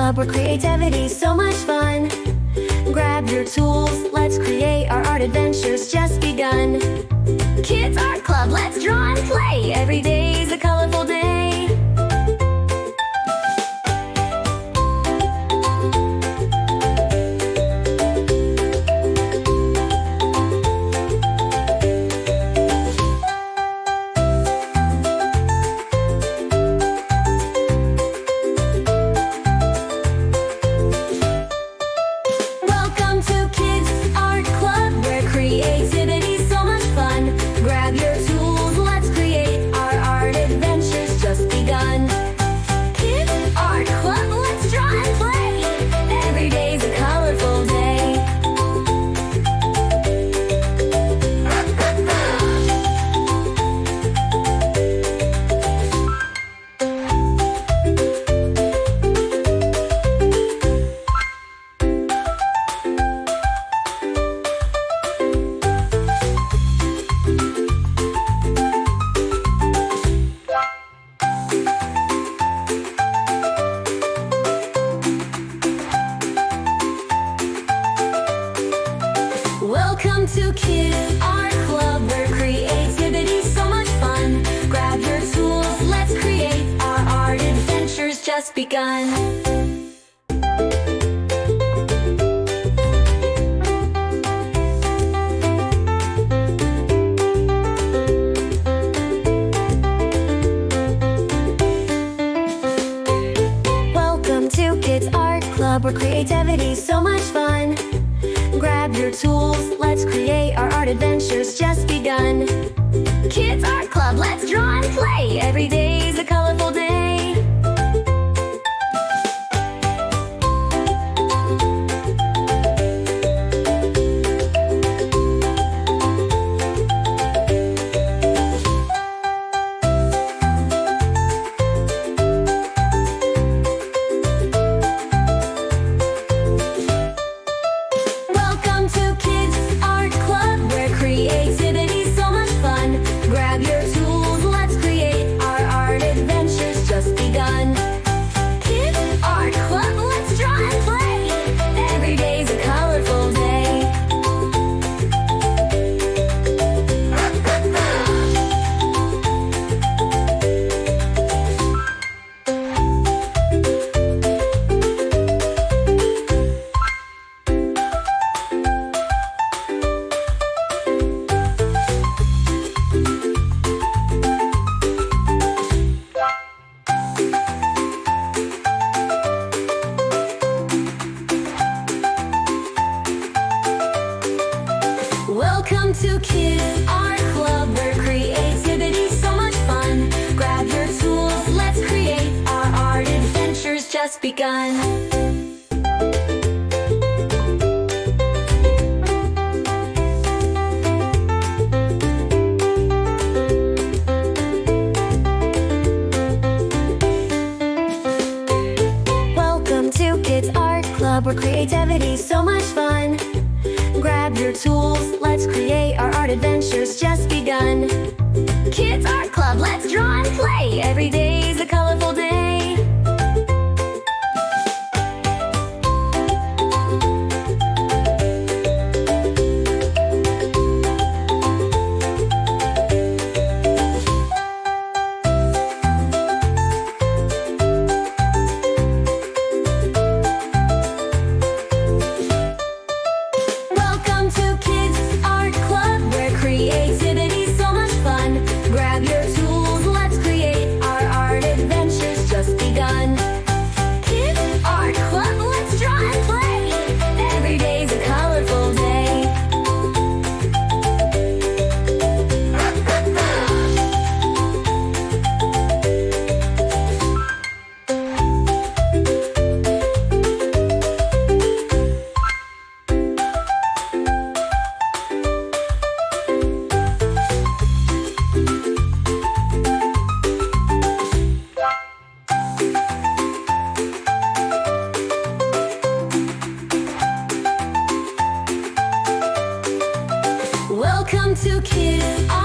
Club, where creativity's so much fun. Grab your tools, let's create, our art adventure's just begun. Kids Art Club, let's draw and play, every day's a colorful day. Welcome to Kids Art Club, where creativity's so much fun. Grab your tools, let's create, our art adventure's just begun. Welcome to Kids Art Club, where creativity's so much fun. Grab your tools, let's create, our art adventure's just begun. Kids Art Club, let's draw and play, every day's a colorful day. Welcome to Kids Art Club, where creativity's so much fun. Grab your tools, let's create, our art adventure's just begun. Welcome to Kids Art Club, where creativity's so much fun. Grab your tools, let's create, our art adventure's just begun. Kids Art Club, let's draw and play, every day's a colorful day. Welcome to Kids Art